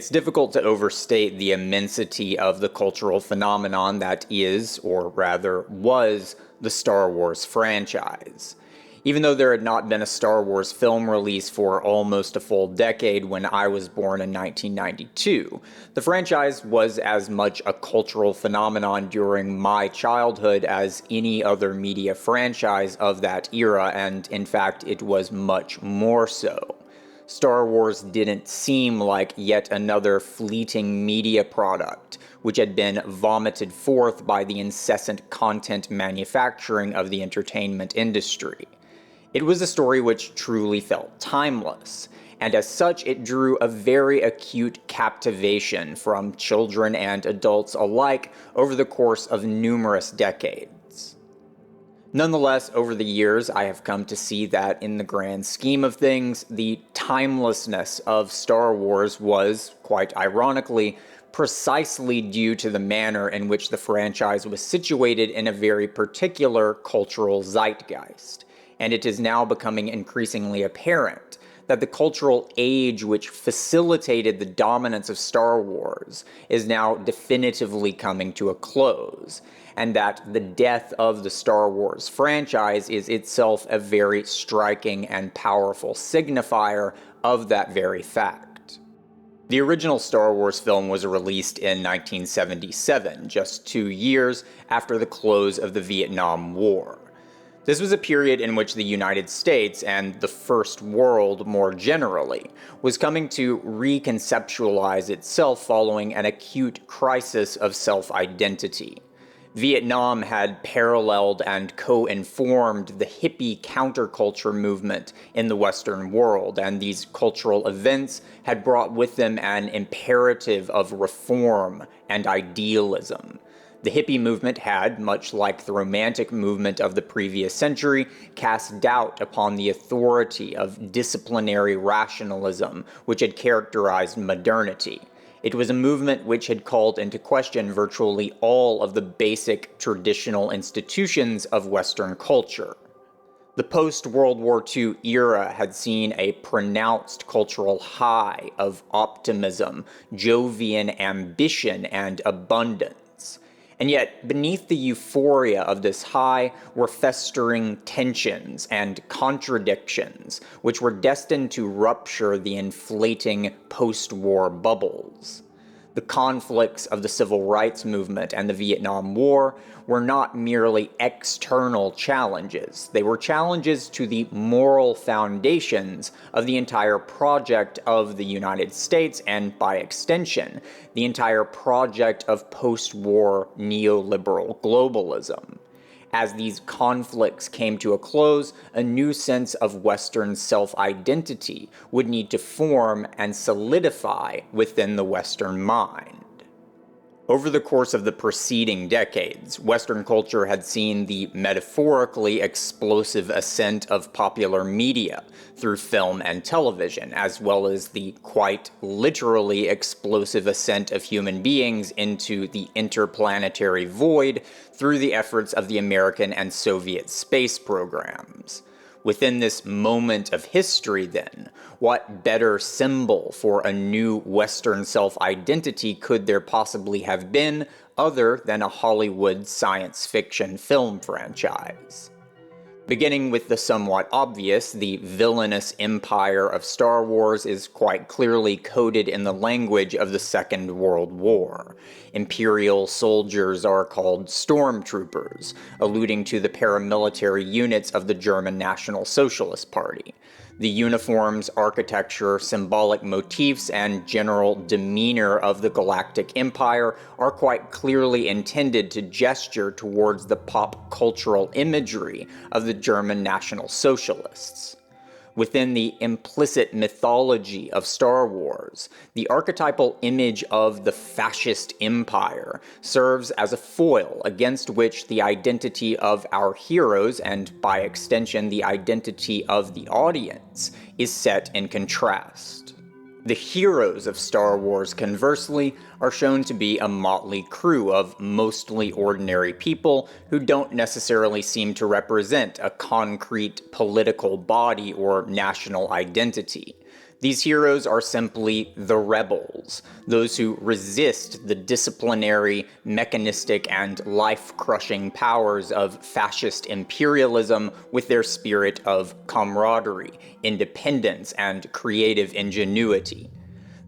It's difficult to overstate the immensity of the cultural phenomenon that is, or rather was, the Star Wars franchise. Even though there had not been a Star Wars film release for almost a full decade when I was born in 1992, the franchise was as much a cultural phenomenon during my childhood as any other media franchise of that era, and in fact, it was much more so. Star Wars didn't seem like yet another fleeting media product, which had been vomited forth by the incessant content manufacturing of the entertainment industry. It was a story which truly felt timeless, and as such it drew a very acute captivation from children and adults alike over the course of numerous decades. Nonetheless, over the years, I have come to see that in the grand scheme of things, the timelessness of Star Wars was, quite ironically, precisely due to the manner in which the franchise was situated in a very particular cultural zeitgeist. And it is now becoming increasingly apparent that the cultural age which facilitated the dominance of Star Wars is now definitively coming to a close, and that the death of the Star Wars franchise is itself a very striking and powerful signifier of that very fact. The original Star Wars film was released in 1977, just 2 years after the close of the Vietnam War. This was a period in which the United States, and the First World more generally, was coming to reconceptualize itself following an acute crisis of self-identity. Vietnam had paralleled and co-informed the hippie counterculture movement in the Western world, and these cultural events had brought with them an imperative of reform and idealism. The hippie movement had, much like the romantic movement of the previous century, cast doubt upon the authority of disciplinary rationalism which had characterized modernity. It was a movement which had called into question virtually all of the basic traditional institutions of Western culture. The post-World War II era had seen a pronounced cultural high of optimism, Jovian ambition, and abundance. And yet, beneath the euphoria of this high were festering tensions and contradictions, which were destined to rupture the inflating post-war bubbles. The conflicts of the Civil Rights Movement and the Vietnam War were not merely external challenges. They were challenges to the moral foundations of the entire project of the United States and, by extension, the entire project of post-war neoliberal globalism. As these conflicts came to a close, a new sense of Western self-identity would need to form and solidify within the Western mind. Over the course of the preceding decades, Western culture had seen the metaphorically explosive ascent of popular media through film and television, as well as the quite literally explosive ascent of human beings into the interplanetary void through the efforts of the American and Soviet space programs. Within this moment of history, then, what better symbol for a new Western self-identity could there possibly have been other than a Hollywood science fiction film franchise? Beginning with the somewhat obvious, the villainous empire of Star Wars is quite clearly coded in the language of the Second World War. Imperial soldiers are called stormtroopers, alluding to the paramilitary units of the German National Socialist Party. The uniforms, architecture, symbolic motifs, and general demeanor of the Galactic Empire are quite clearly intended to gesture towards the pop cultural imagery of the German National Socialists. Within the implicit mythology of Star Wars, the archetypal image of the fascist empire serves as a foil against which the identity of our heroes, and by extension the identity of the audience, is set in contrast. The heroes of Star Wars, conversely, are shown to be a motley crew of mostly ordinary people who don't necessarily seem to represent a concrete political body or national identity. These heroes are simply the rebels, those who resist the disciplinary, mechanistic, and life-crushing powers of fascist imperialism with their spirit of camaraderie, independence, and creative ingenuity.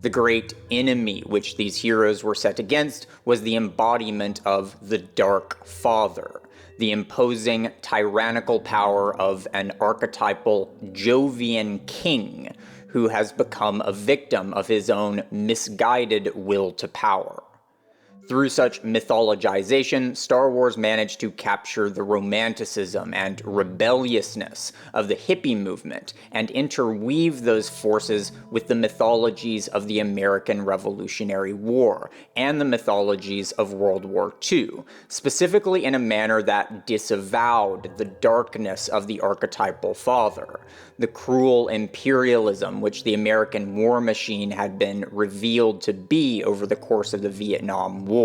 The great enemy which these heroes were set against was the embodiment of the Dark Father, the imposing tyrannical power of an archetypal Jovian king who has become a victim of his own misguided will to power. Through such mythologization, Star Wars managed to capture the romanticism and rebelliousness of the hippie movement and interweave those forces with the mythologies of the American Revolutionary War and the mythologies of World War II, specifically in a manner that disavowed the darkness of the archetypal father, the cruel imperialism which the American war machine had been revealed to be over the course of the Vietnam War.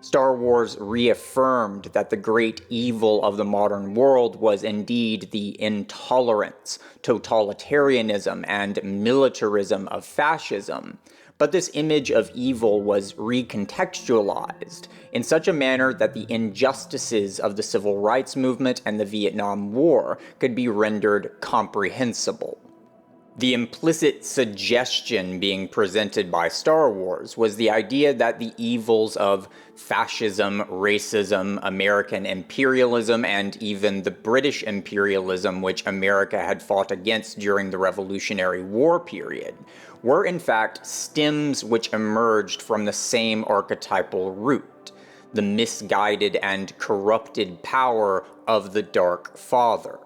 Star Wars reaffirmed that the great evil of the modern world was indeed the intolerance, totalitarianism, and militarism of fascism, but this image of evil was recontextualized in such a manner that the injustices of the civil rights movement and the Vietnam War could be rendered comprehensible. The implicit suggestion being presented by Star Wars was the idea that the evils of fascism, racism, American imperialism, and even the British imperialism which America had fought against during the Revolutionary War period were in fact stems which emerged from the same archetypal root, the misguided and corrupted power of the Dark Father.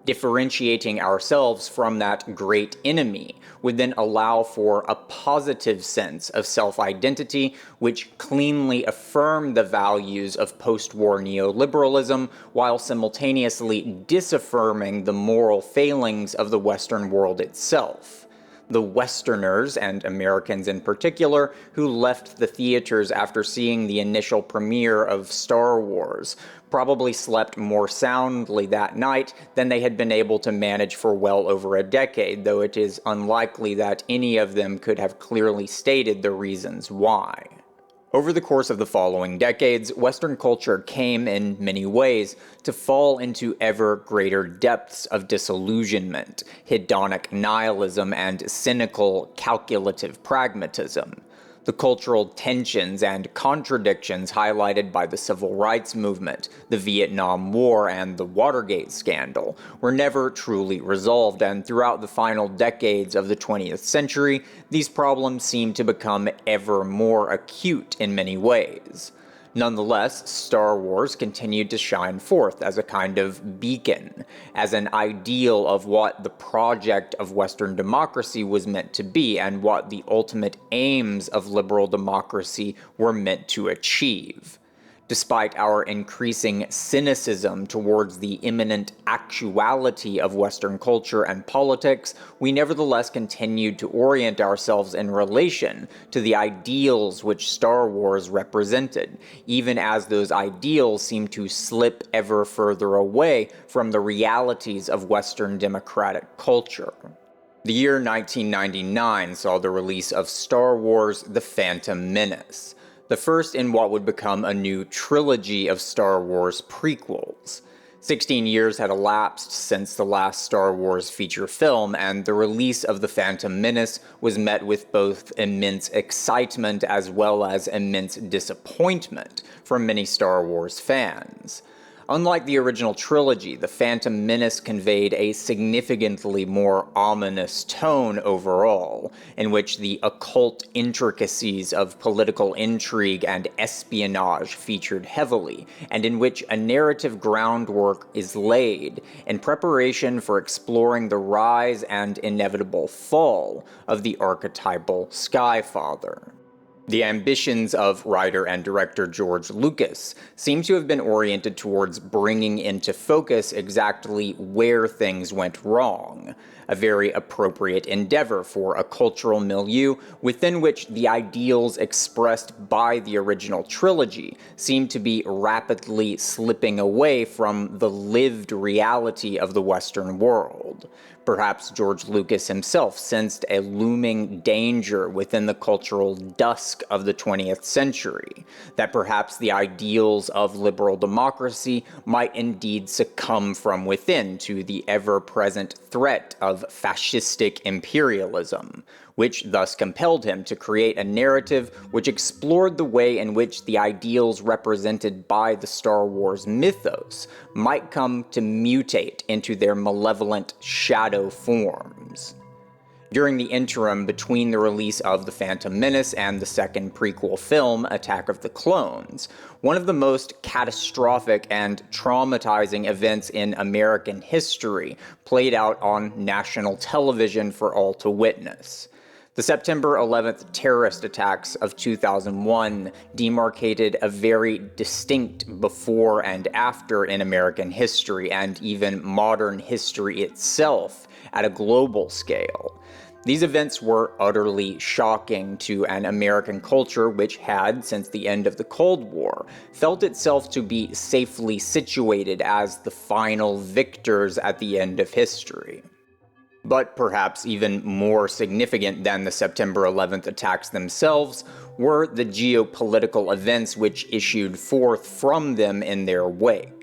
Differentiating ourselves from that great enemy would then allow for a positive sense of self-identity which cleanly affirmed the values of post-war neoliberalism while simultaneously disaffirming the moral failings of the Western world itself. The Westerners, and Americans in particular, who left the theaters after seeing the initial premiere of Star Wars, probably slept more soundly that night than they had been able to manage for well over a decade, though it is unlikely that any of them could have clearly stated the reasons why. Over the course of the following decades, Western culture came, in many ways, to fall into ever greater depths of disillusionment, hedonic nihilism, and cynical, calculative pragmatism. The cultural tensions and contradictions highlighted by the Civil Rights Movement, the Vietnam War, and the Watergate scandal were never truly resolved, and throughout the final decades of the 20th century, these problems seemed to become ever more acute in many ways. Nonetheless, Star Wars continued to shine forth as a kind of beacon, as an ideal of what the project of Western democracy was meant to be and what the ultimate aims of liberal democracy were meant to achieve. Despite our increasing cynicism towards the imminent actuality of Western culture and politics, we nevertheless continued to orient ourselves in relation to the ideals which Star Wars represented, even as those ideals seemed to slip ever further away from the realities of Western democratic culture. The year 1999 saw the release of Star Wars: The Phantom Menace, the first in what would become a new trilogy of Star Wars prequels. 16 years had elapsed since the last Star Wars feature film, and the release of The Phantom Menace was met with both immense excitement as well as immense disappointment from many Star Wars fans. Unlike the original trilogy, The Phantom Menace conveyed a significantly more ominous tone overall, in which the occult intricacies of political intrigue and espionage featured heavily, and in which a narrative groundwork is laid in preparation for exploring the rise and inevitable fall of the archetypal Skyfather. The ambitions of writer and director George Lucas seem to have been oriented towards bringing into focus exactly where things went wrong. a very appropriate endeavor for a cultural milieu within which the ideals expressed by the original trilogy seem to be rapidly slipping away from the lived reality of the Western world. Perhaps George Lucas himself sensed a looming danger within the cultural dusk of the 20th century, that perhaps the ideals of liberal democracy might indeed succumb from within to the ever-present threat of fascistic imperialism, which thus compelled him to create a narrative which explored the way in which the ideals represented by the Star Wars mythos might come to mutate into their malevolent shadow forms. During the interim between the release of The Phantom Menace and the second prequel film, Attack of the Clones, one of the most catastrophic and traumatizing events in American history played out on national television for all to witness. The September 11th terrorist attacks of 2001 demarcated a very distinct before and after in American history, and even modern history itself, at a global scale. These events were utterly shocking to an American culture which had, since the end of the Cold War, felt itself to be safely situated as the final victors at the end of history. But perhaps even more significant than the September 11th attacks themselves were the geopolitical events which issued forth from them in their wake.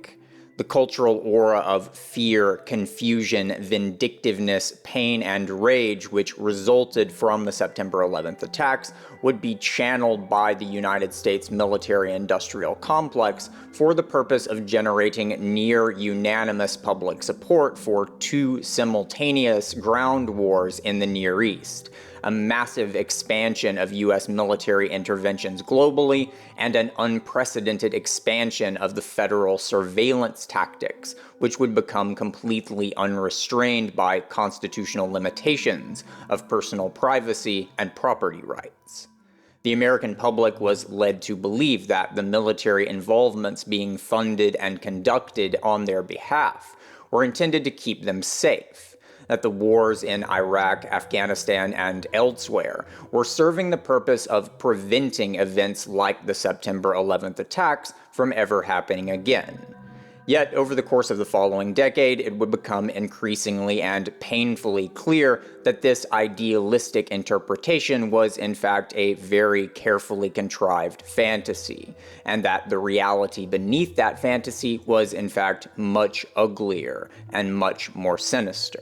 The cultural aura of fear, confusion, vindictiveness, pain, and rage which resulted from the September 11th attacks would be channeled by the United States military-industrial complex for the purpose of generating near-unanimous public support for two simultaneous ground wars in the Near East, a massive expansion of U.S. military interventions globally, and an unprecedented expansion of the federal surveillance tactics, which would become completely unrestrained by constitutional limitations of personal privacy and property rights. The American public was led to believe that the military involvements being funded and conducted on their behalf were intended to keep them safe, that the wars in Iraq, Afghanistan, and elsewhere were serving the purpose of preventing events like the September 11th attacks from ever happening again. Yet, over the course of the following decade, it would become increasingly and painfully clear that this idealistic interpretation was in fact a very carefully contrived fantasy, and that the reality beneath that fantasy was in fact much uglier and much more sinister.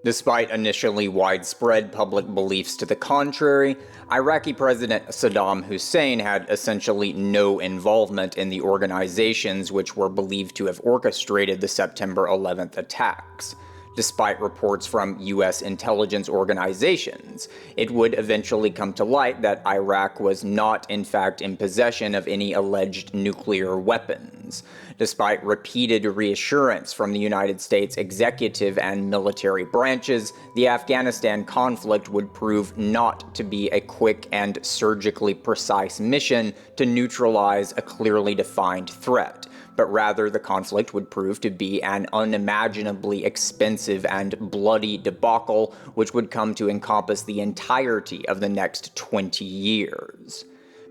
Despite initially widespread public beliefs to the contrary, Iraqi President Saddam Hussein had essentially no involvement in the organizations which were believed to have orchestrated the September 11th attacks. Despite reports from U.S. intelligence organizations, it would eventually come to light that Iraq was not in fact in possession of any alleged nuclear weapons. Despite repeated reassurance from the United States executive and military branches, the Afghanistan conflict would prove not to be a quick and surgically precise mission to neutralize a clearly defined threat, but rather the conflict would prove to be an unimaginably expensive and bloody debacle which would come to encompass the entirety of the next 20 years.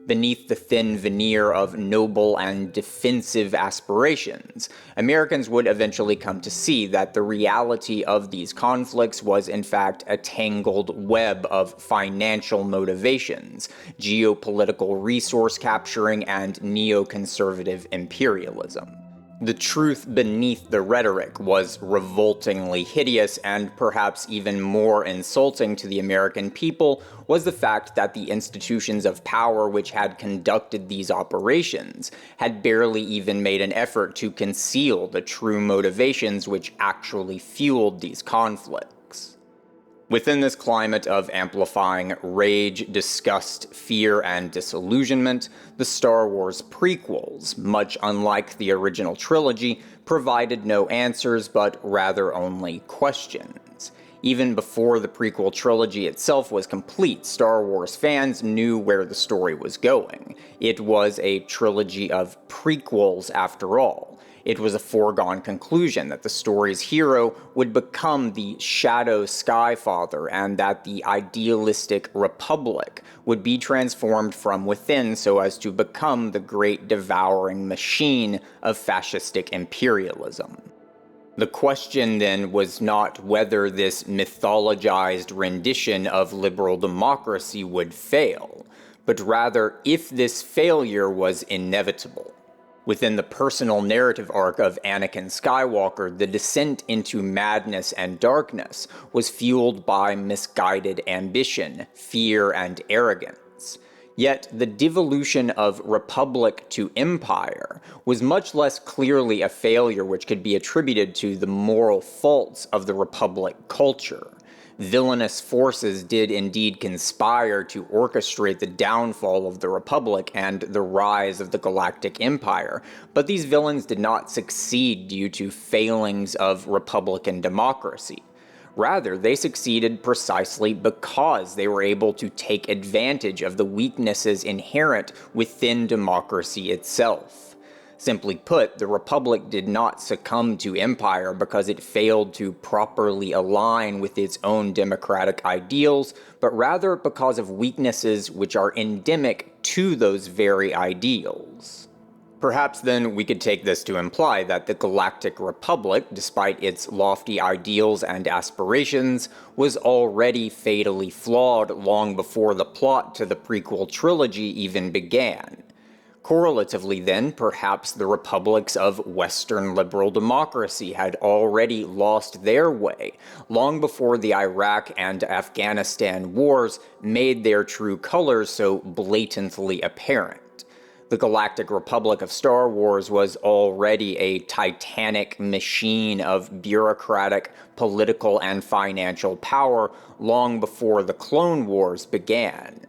Beneath the thin veneer of noble and defensive aspirations, Americans would eventually come to see that the reality of these conflicts was in fact a tangled web of financial motivations, geopolitical resource capturing, and neoconservative imperialism. The truth beneath the rhetoric was revoltingly hideous, and perhaps even more insulting to the American people was the fact that the institutions of power which had conducted these operations had barely even made an effort to conceal the true motivations which actually fueled these conflicts. Within this climate of amplifying rage, disgust, fear, and disillusionment, the Star Wars prequels, much unlike the original trilogy, provided no answers but rather only questions. Even before the prequel trilogy itself was complete, Star Wars fans knew where the story was going. It was a trilogy of prequels after all. It was a foregone conclusion that the story's hero would become the Shadow Skyfather, and that the idealistic Republic would be transformed from within so as to become the great devouring machine of fascistic imperialism. The question then was not whether this mythologized rendition of liberal democracy would fail, but rather if this failure was inevitable. Within the personal narrative arc of Anakin Skywalker, the descent into madness and darkness was fueled by misguided ambition, fear, and arrogance. Yet the devolution of Republic to Empire was much less clearly a failure which could be attributed to the moral faults of the Republic culture. Villainous forces did indeed conspire to orchestrate the downfall of the Republic and the rise of the Galactic Empire, but these villains did not succeed due to failings of Republican democracy. Rather, they succeeded precisely because they were able to take advantage of the weaknesses inherent within democracy itself. Simply put, the Republic did not succumb to Empire because it failed to properly align with its own democratic ideals, but rather because of weaknesses which are endemic to those very ideals. Perhaps then we could take this to imply that the Galactic Republic, despite its lofty ideals and aspirations, was already fatally flawed long before the plot to the prequel trilogy even began. Correlatively then, perhaps the republics of Western liberal democracy had already lost their way, long before the Iraq and Afghanistan wars made their true colors so blatantly apparent. The Galactic Republic of Star Wars was already a titanic machine of bureaucratic, political, and financial power long before the Clone Wars began.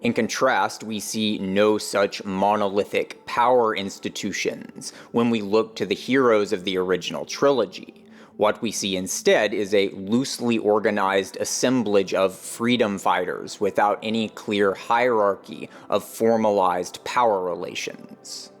In contrast, we see no such monolithic power institutions when we look to the heroes of the original trilogy. What we see instead is a loosely organized assemblage of freedom fighters without any clear hierarchy of formalized power relations.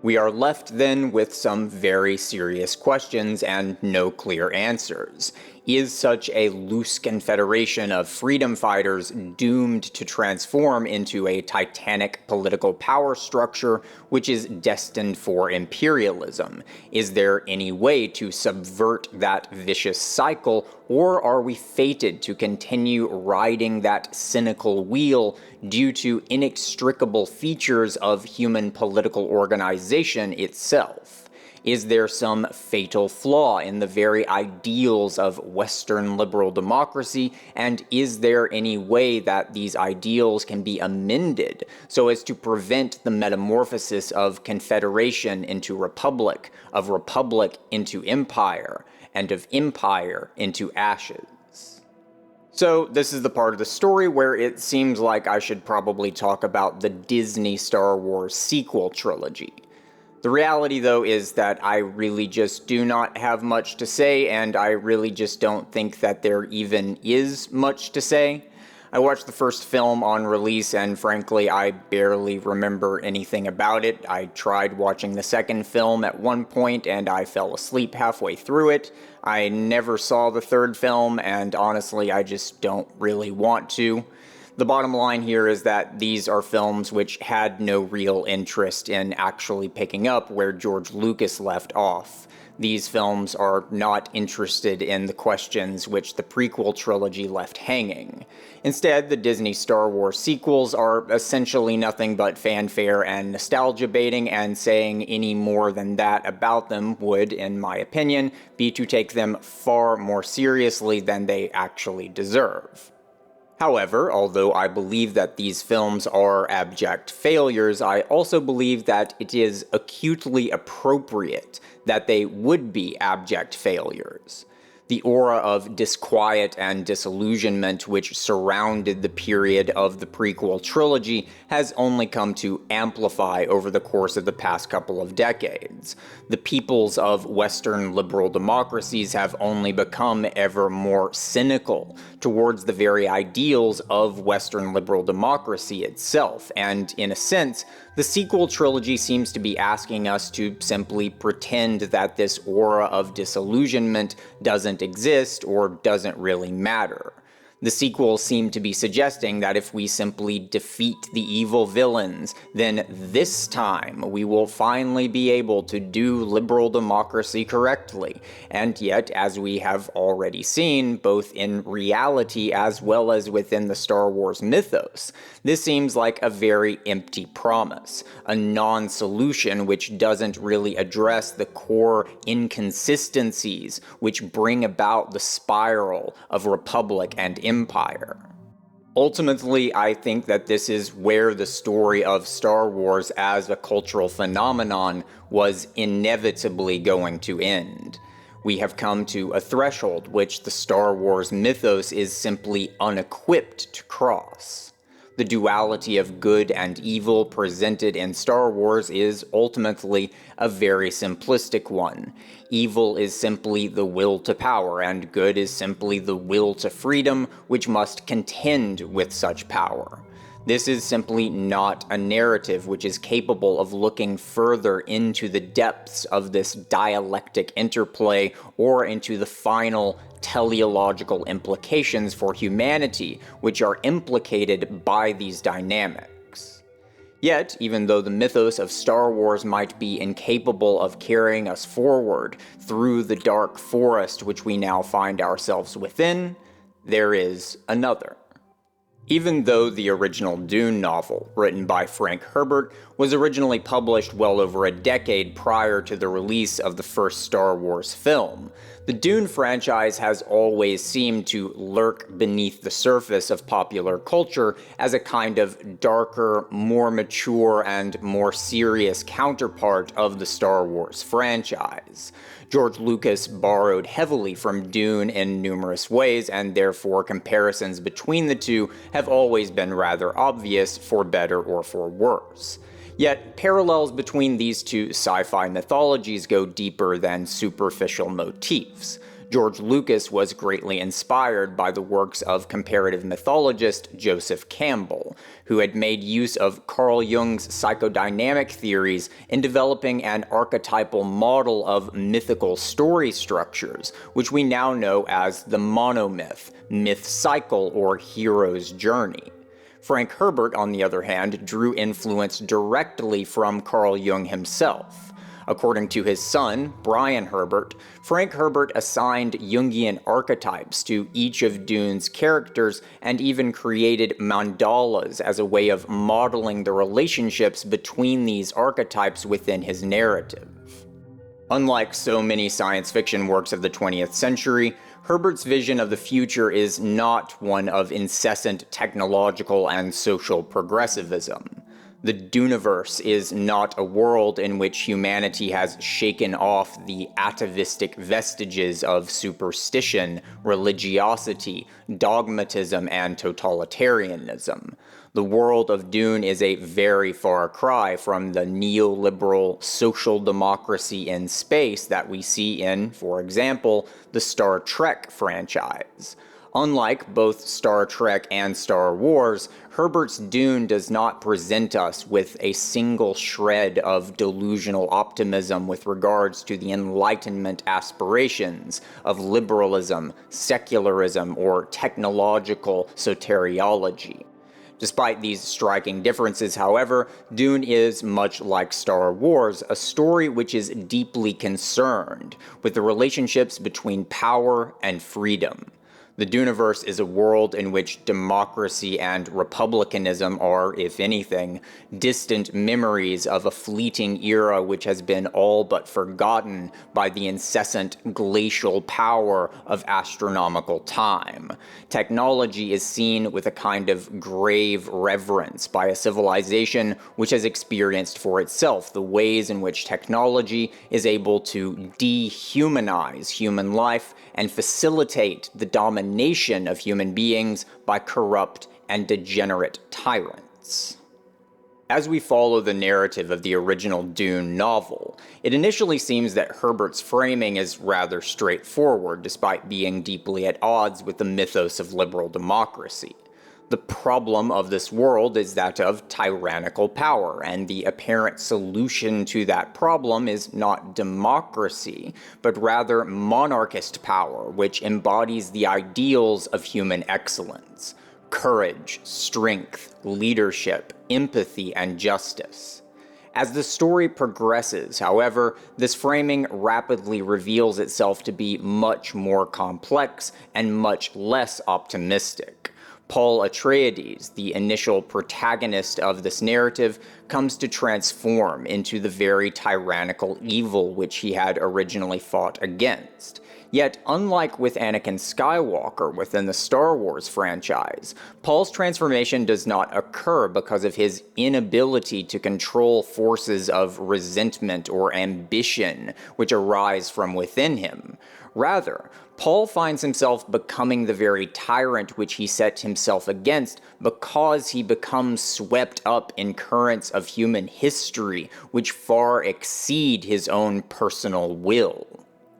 We are left then with some very serious questions and no clear answers. Is such a loose confederation of freedom fighters doomed to transform into a titanic political power structure which is destined for imperialism? Is there any way to subvert that vicious cycle, or are we fated to continue riding that cynical wheel due to inextricable features of human political organization itself? Is there some fatal flaw in the very ideals of Western liberal democracy, and is there any way that these ideals can be amended so as to prevent the metamorphosis of confederation into republic, of republic into empire, and of empire into ashes? So this is the part of the story where it seems like I should probably talk about the Disney Star Wars sequel trilogy. The reality, though, is that I really just do not have much to say, and I really just don't think that there even is much to say. I watched the first film on release, and frankly, I barely remember anything about it. I tried watching the second film at one point, and I fell asleep halfway through it. I never saw the third film, and honestly, I just don't really want to. The bottom line here is that these are films which had no real interest in actually picking up where George Lucas left off. These films are not interested in the questions which the prequel trilogy left hanging. Instead, the Disney Star Wars sequels are essentially nothing but fanfare and nostalgia baiting, and saying any more than that about them would, in my opinion, be to take them far more seriously than they actually deserve. However, although I believe that these films are abject failures, I also believe that it is acutely appropriate that they would be abject failures. The aura of disquiet and disillusionment which surrounded the period of the prequel trilogy has only come to amplify over the course of the past couple of decades. The peoples of Western liberal democracies have only become ever more cynical towards the very ideals of Western liberal democracy itself, and in a sense, The sequel trilogy seems to be asking us to simply pretend that this aura of disillusionment doesn't exist or doesn't really matter. The sequels seem to be suggesting that if we simply defeat the evil villains, then this time we will finally be able to do liberal democracy correctly. And yet, as we have already seen, both in reality as well as within the Star Wars mythos, this seems like a very empty promise, a non-solution which doesn't really address the core inconsistencies which bring about the spiral of Republic and Empire. Ultimately, I think that this is where the story of Star Wars as a cultural phenomenon was inevitably going to end. We have come to a threshold which the Star Wars mythos is simply unequipped to cross. The duality of good and evil presented in Star Wars is ultimately a very simplistic one. Evil is simply the will to power, and good is simply the will to freedom, which must contend with such power. This is simply not a narrative which is capable of looking further into the depths of this dialectic interplay or into the final teleological implications for humanity which are implicated by these dynamics. Yet, even though the mythos of Star Wars might be incapable of carrying us forward through the dark forest which we now find ourselves within, there is another. Even though the original Dune novel, written by Frank Herbert, was originally published well over a decade prior to the release of the first Star Wars film, the Dune franchise has always seemed to lurk beneath the surface of popular culture as a kind of darker, more mature, and more serious counterpart of the Star Wars franchise. George Lucas borrowed heavily from Dune in numerous ways, and therefore comparisons between the two have always been rather obvious, for better or for worse. Yet, parallels between these two sci-fi mythologies go deeper than superficial motifs. George Lucas was greatly inspired by the works of comparative mythologist Joseph Campbell, who had made use of Carl Jung's psychodynamic theories in developing an archetypal model of mythical story structures, which we now know as the monomyth, myth cycle, or hero's journey. Frank Herbert, on the other hand, drew influence directly from Carl Jung himself. According to his son, Brian Herbert, Frank Herbert assigned Jungian archetypes to each of Dune's characters and even created mandalas as a way of modeling the relationships between these archetypes within his narrative. Unlike so many science fiction works of the 20th century, Herbert's vision of the future is not one of incessant technological and social progressivism. The Duneverse is not a world in which humanity has shaken off the atavistic vestiges of superstition, religiosity, dogmatism, and totalitarianism. The world of Dune is a very far cry from the neoliberal social democracy in space that we see in, for example, the Star Trek franchise. Unlike both Star Trek and Star Wars, Herbert's Dune does not present us with a single shred of delusional optimism with regards to the Enlightenment aspirations of liberalism, secularism, or technological soteriology. Despite these striking differences, however, Dune is, much like Star Wars, a story which is deeply concerned with the relationships between power and freedom. The Duneverse is a world in which democracy and republicanism are, if anything, distant memories of a fleeting era which has been all but forgotten by the incessant glacial power of astronomical time. Technology is seen with a kind of grave reverence by a civilization which has experienced for itself the ways in which technology is able to dehumanize human life and facilitate the domination of human beings by corrupt and degenerate tyrants. As we follow the narrative of the original Dune novel, it initially seems that Herbert's framing is rather straightforward, despite being deeply at odds with the mythos of liberal democracy. The problem of this world is that of tyrannical power, and the apparent solution to that problem is not democracy, but rather monarchist power, which embodies the ideals of human excellence: courage, strength, leadership, empathy, and justice. As the story progresses, however, this framing rapidly reveals itself to be much more complex and much less optimistic. Paul Atreides, the initial protagonist of this narrative, comes to transform into the very tyrannical evil which he had originally fought against. Yet, unlike with Anakin Skywalker within the Star Wars franchise, Paul's transformation does not occur because of his inability to control forces of resentment or ambition which arise from within him. Rather, Paul finds himself becoming the very tyrant which he set himself against because he becomes swept up in currents of human history which far exceed his own personal will.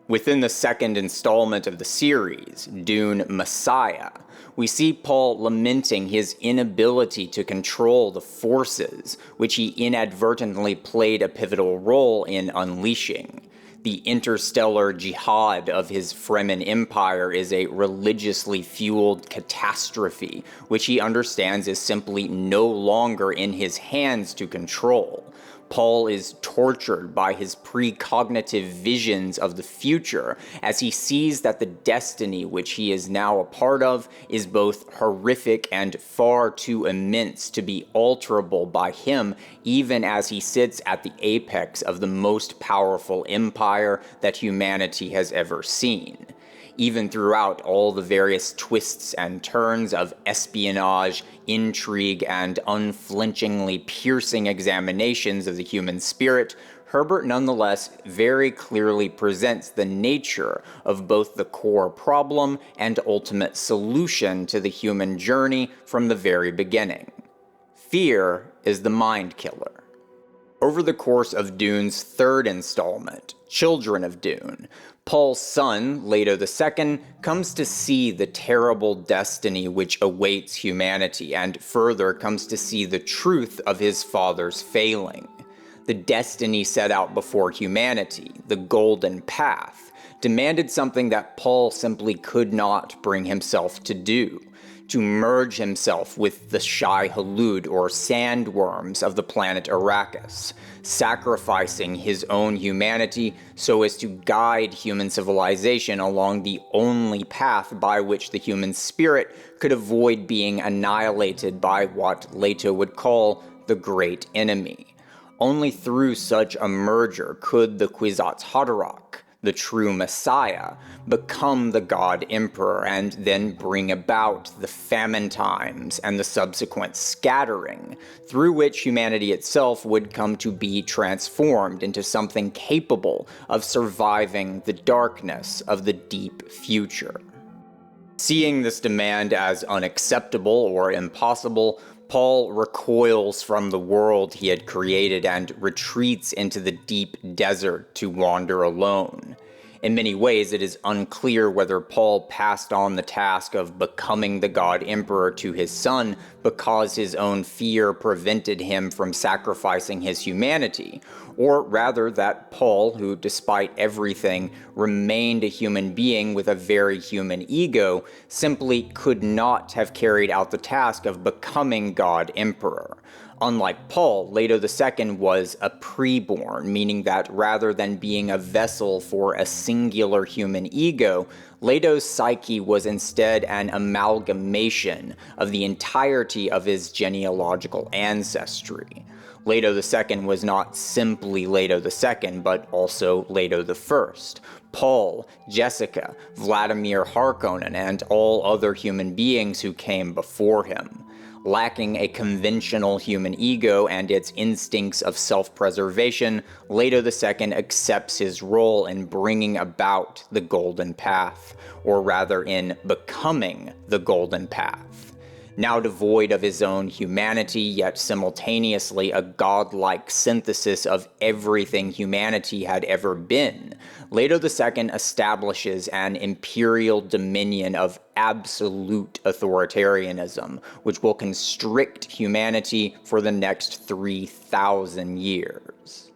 Within the second installment of the series, Dune Messiah, we see Paul lamenting his inability to control the forces which he inadvertently played a pivotal role in unleashing. The interstellar jihad of his Fremen Empire is a religiously fueled catastrophe, which he understands is simply no longer in his hands to control. Paul is tortured by his precognitive visions of the future as he sees that the destiny which he is now a part of is both horrific and far too immense to be alterable by him, even as he sits at the apex of the most powerful empire that humanity has ever seen. Even throughout all the various twists and turns of espionage, intrigue, and unflinchingly piercing examinations of the human spirit, Herbert nonetheless very clearly presents the nature of both the core problem and ultimate solution to the human journey from the very beginning. Fear is the mind killer. Over the course of Dune's third installment, Children of Dune, Paul's son, Leto II, comes to see the terrible destiny which awaits humanity, and further comes to see the truth of his father's failing. The destiny set out before humanity, the Golden Path, demanded something that Paul simply could not bring himself to do: to merge himself with the Shai-Hulud, or sandworms, of the planet Arrakis, sacrificing his own humanity so as to guide human civilization along the only path by which the human spirit could avoid being annihilated by what Leto would call the Great Enemy. Only through such a merger could the Kwisatz Haderach, the true Messiah, become the God Emperor and then bring about the famine times and the subsequent scattering, through which humanity itself would come to be transformed into something capable of surviving the darkness of the deep future. Seeing this demand as unacceptable or impossible, Paul recoils from the world he had created and retreats into the deep desert to wander alone. In many ways, it is unclear whether Paul passed on the task of becoming the God Emperor to his son because his own fear prevented him from sacrificing his humanity, or rather that Paul, who despite everything remained a human being with a very human ego, simply could not have carried out the task of becoming God Emperor. Unlike Paul, Leto II was a preborn, meaning that rather than being a vessel for a singular human ego, Leto's psyche was instead an amalgamation of the entirety of his genealogical ancestry. Leto II was not simply Leto II, but also Leto I, Paul, Jessica, Vladimir Harkonnen, and all other human beings who came before him. Lacking a conventional human ego and its instincts of self-preservation, Leto II accepts his role in bringing about the Golden Path, or rather in becoming the Golden Path. Now devoid of his own humanity, yet simultaneously a godlike synthesis of everything humanity had ever been, Leto II establishes an imperial dominion of absolute authoritarianism, which will constrict humanity for the next 3,000 years.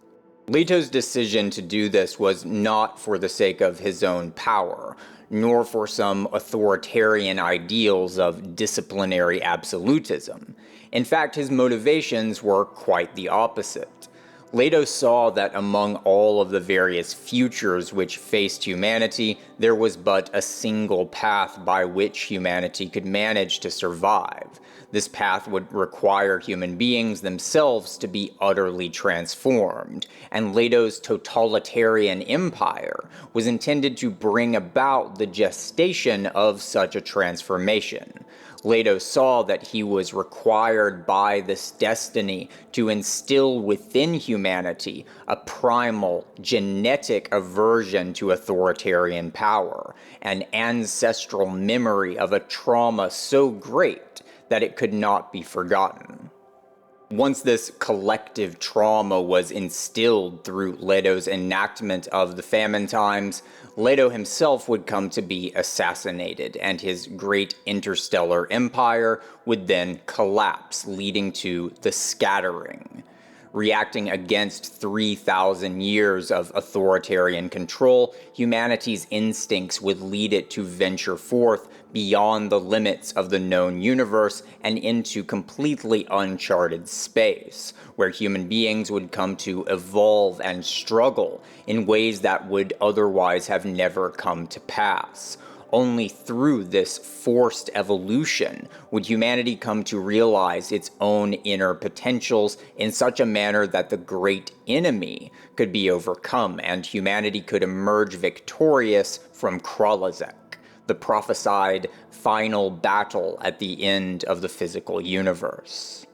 Leto's decision to do this was not for the sake of his own power, nor for some authoritarian ideals of disciplinary absolutism. In fact, his motivations were quite the opposite. Leto saw that among all of the various futures which faced humanity, there was but a single path by which humanity could manage to survive. This path would require human beings themselves to be utterly transformed, and Leto's totalitarian empire was intended to bring about the gestation of such a transformation. Leto saw that he was required by this destiny to instill within humanity a primal, genetic aversion to authoritarian power, an ancestral memory of a trauma so great that it could not be forgotten. Once this collective trauma was instilled through Leto's enactment of the famine times, Leto himself would come to be assassinated, and his great interstellar empire would then collapse, leading to the Scattering. Reacting against 3,000 years of authoritarian control, humanity's instincts would lead it to venture forth beyond the limits of the known universe and into completely uncharted space, where human beings would come to evolve and struggle in ways that would otherwise have never come to pass. Only through this forced evolution would humanity come to realize its own inner potentials in such a manner that the great enemy could be overcome and humanity could emerge victorious from Kralazek, the prophesied final battle at the end of the physical universe.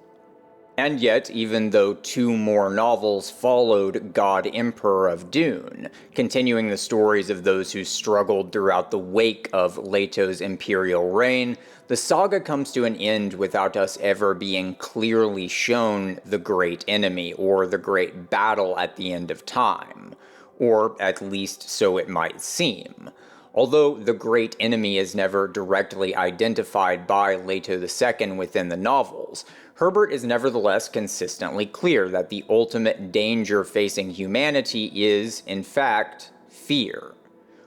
And yet, even though 2 more novels followed God Emperor of Dune, continuing the stories of those who struggled throughout the wake of Leto's imperial reign, the saga comes to an end without us ever being clearly shown the great enemy or the great battle at the end of time, or at least so it might seem. Although the great enemy is never directly identified by Leto II within the novels, Herbert is nevertheless consistently clear that the ultimate danger facing humanity is, in fact, fear.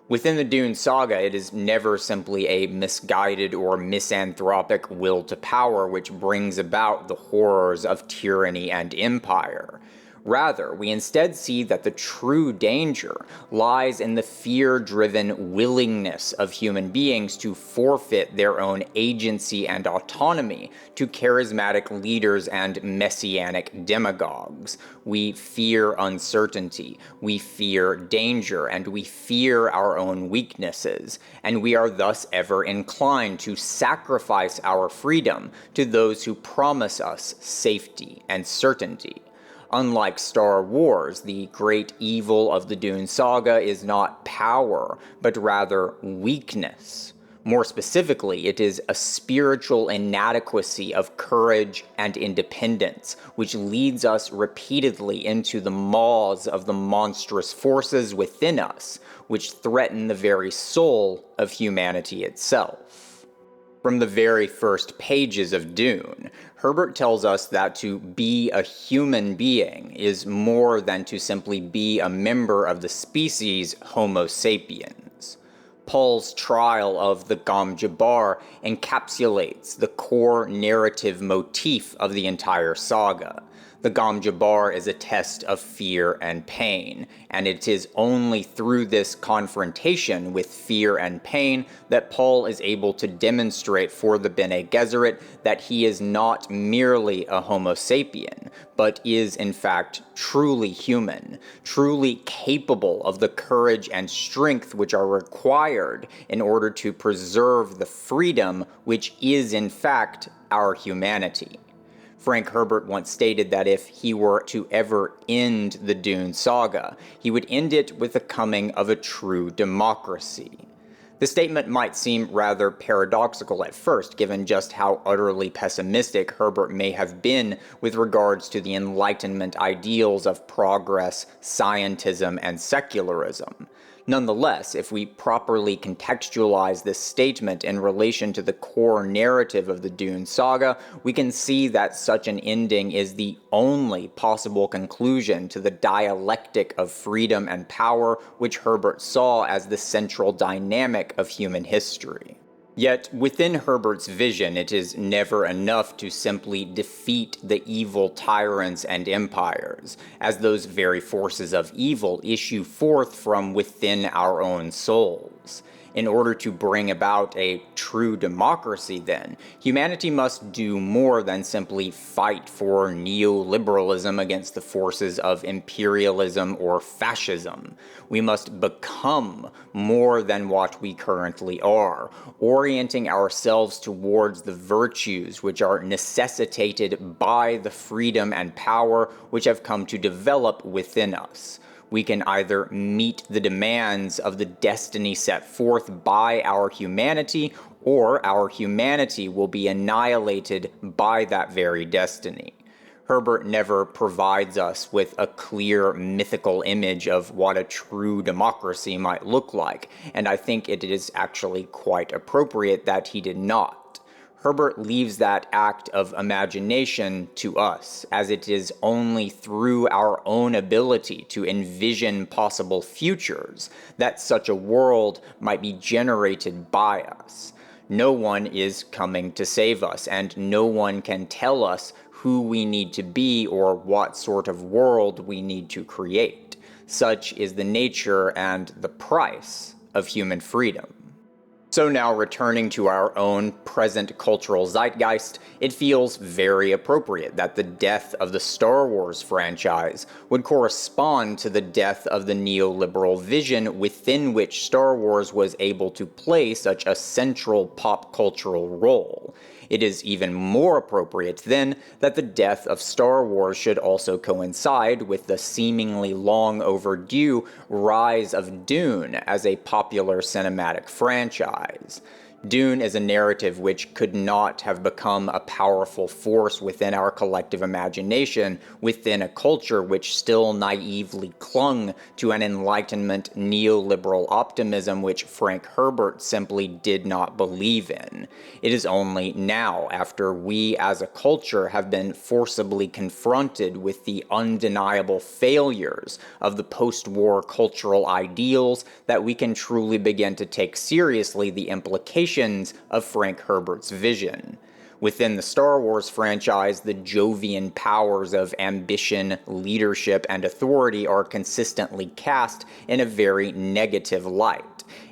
Within the Dune saga, it is never simply a misguided or misanthropic will to power which brings about the horrors of tyranny and empire. Rather, we instead see that the true danger lies in the fear-driven willingness of human beings to forfeit their own agency and autonomy to charismatic leaders and messianic demagogues. We fear uncertainty, we fear danger, and we fear our own weaknesses, and we are thus ever inclined to sacrifice our freedom to those who promise us safety and certainty. Unlike Star Wars, the great evil of the Dune saga is not power, but rather weakness. More specifically, it is a spiritual inadequacy of courage and independence, which leads us repeatedly into the maws of the monstrous forces within us, which threaten the very soul of humanity itself. From the very first pages of Dune, Herbert tells us that to be a human being is more than to simply be a member of the species Homo sapiens. Paul's trial of the Gom Jabbar encapsulates the core narrative motif of the entire saga. The Gom Jabbar is a test of fear and pain, and it is only through this confrontation with fear and pain that Paul is able to demonstrate for the Bene Gesserit that he is not merely a Homo sapien, but is in fact truly human, truly capable of the courage and strength which are required in order to preserve the freedom which is in fact our humanity. Frank Herbert once stated that if he were to ever end the Dune saga, he would end it with the coming of a true democracy. The statement might seem rather paradoxical at first, given just how utterly pessimistic Herbert may have been with regards to the Enlightenment ideals of progress, scientism, and secularism. Nonetheless, if we properly contextualize this statement in relation to the core narrative of the Dune saga, we can see that such an ending is the only possible conclusion to the dialectic of freedom and power which Herbert saw as the central dynamic of human history. Yet, within Herbert's vision, it is never enough to simply defeat the evil tyrants and empires, as those very forces of evil issue forth from within our own souls. In order to bring about a true democracy, then, humanity must do more than simply fight for neoliberalism against the forces of imperialism or fascism. We must become more than what we currently are, orienting ourselves towards the virtues which are necessitated by the freedom and power which have come to develop within us. We can either meet the demands of the destiny set forth by our humanity, or our humanity will be annihilated by that very destiny. Herbert never provides us with a clear mythical image of what a true democracy might look like, and I think it is actually quite appropriate that he did not. Herbert leaves that act of imagination to us, as it is only through our own ability to envision possible futures that such a world might be generated by us. No one is coming to save us, and no one can tell us who we need to be or what sort of world we need to create. Such is the nature and the price of human freedom. So now, returning to our own present cultural zeitgeist, it feels very appropriate that the death of the Star Wars franchise would correspond to the death of the neoliberal vision within which Star Wars was able to play such a central pop cultural role. It is even more appropriate, then, that the death of Star Wars should also coincide with the seemingly long overdue rise of Dune as a popular cinematic franchise. Dune is a narrative which could not have become a powerful force within our collective imagination within a culture which still naively clung to an Enlightenment neoliberal optimism which Frank Herbert simply did not believe in. It is only now, after we as a culture have been forcibly confronted with the undeniable failures of the post-war cultural ideals, that we can truly begin to take seriously the implications of Frank Herbert's vision. Within the Star Wars franchise, the Jovian powers of ambition, leadership, and authority are consistently cast in a very negative light.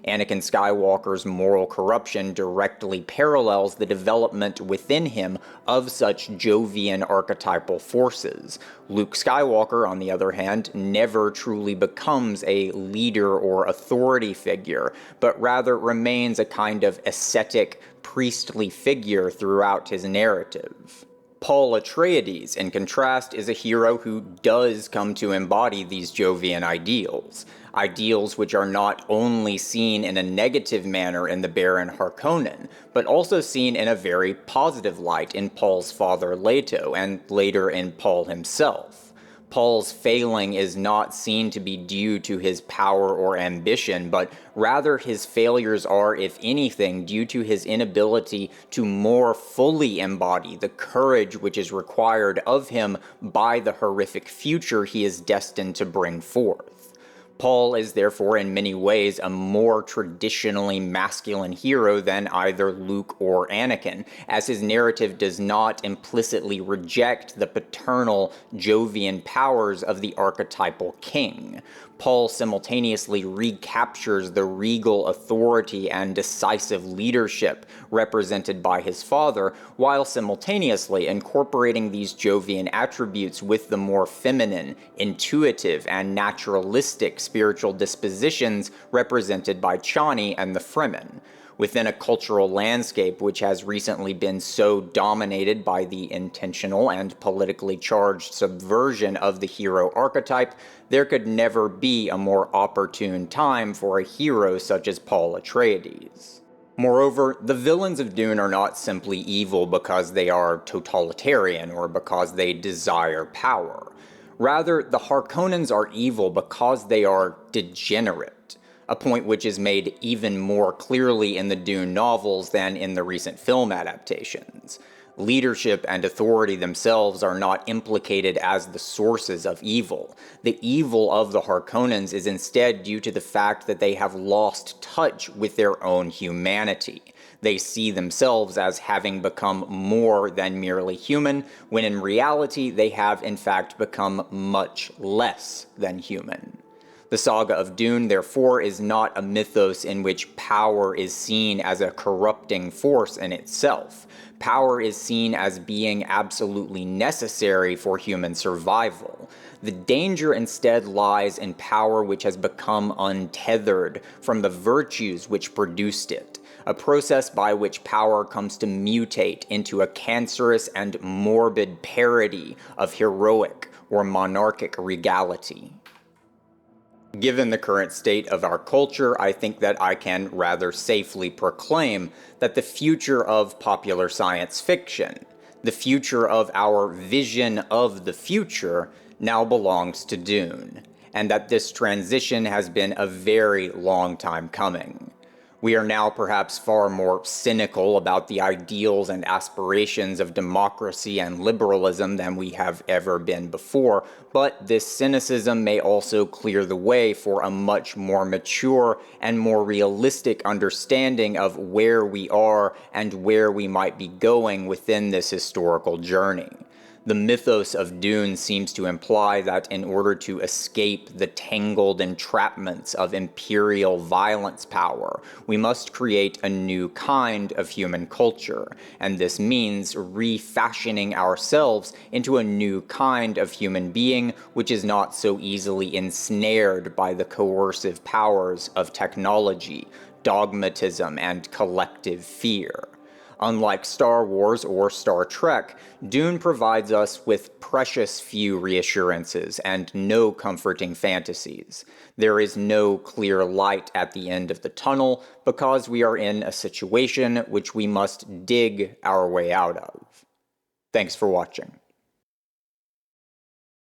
Anakin Skywalker's moral corruption directly parallels the development within him of such Jovian archetypal forces. Luke Skywalker, on the other hand, never truly becomes a leader or authority figure, but rather remains a kind of ascetic, priestly figure throughout his narrative. Paul Atreides, in contrast, is a hero who does come to embody these Jovian ideals which are not only seen in a negative manner in the Baron Harkonnen, but also seen in a very positive light in Paul's father Leto, and later in Paul himself. Paul's failing is not seen to be due to his power or ambition, but rather his failures are, if anything, due to his inability to more fully embody the courage which is required of him by the horrific future he is destined to bring forth. Paul is therefore in many ways a more traditionally masculine hero than either Luke or Anakin, as his narrative does not implicitly reject the paternal Jovian powers of the archetypal king. Paul simultaneously recaptures the regal authority and decisive leadership represented by his father, while simultaneously incorporating these Jovian attributes with the more feminine, intuitive, and naturalistic spiritual dispositions represented by Chani and the Fremen. within a cultural landscape which has recently been so dominated by the intentional and politically charged subversion of the hero archetype, there could never be a more opportune time for a hero such as Paul Atreides. Moreover, the villains of Dune are not simply evil because they are totalitarian or because they desire power. Rather, the Harkonnens are evil because they are degenerate, a point which is made even more clearly in the Dune novels than in the recent film adaptations. Leadership and authority themselves are not implicated as the sources of evil. The evil of the Harkonnens is instead due to the fact that they have lost touch with their own humanity. They see themselves as having become more than merely human, when in reality they have in fact become much less than human. The saga of Dune, therefore, is not a mythos in which power is seen as a corrupting force in itself. Power is seen as being absolutely necessary for human survival. The danger instead lies in power which has become untethered from the virtues which produced it, a process by which power comes to mutate into a cancerous and morbid parody of heroic or monarchic regality. Given the current state of our culture, I think that I can rather safely proclaim that the future of popular science fiction, the future of our vision of the future, now belongs to Dune, and that this transition has been a very long time coming. We are now perhaps far more cynical about the ideals and aspirations of democracy and liberalism than we have ever been before, but this cynicism may also clear the way for a much more mature and more realistic understanding of where we are and where we might be going within this historical journey. The mythos of Dune seems to imply that in order to escape the tangled entrapments of imperial violence power, we must create a new kind of human culture, and this means refashioning ourselves into a new kind of human being which is not so easily ensnared by the coercive powers of technology, dogmatism, and collective fear. Unlike Star Wars or Star Trek, Dune provides us with precious few reassurances and no comforting fantasies. There is no clear light at the end of the tunnel because we are in a situation which we must dig our way out of. Thanks for watching.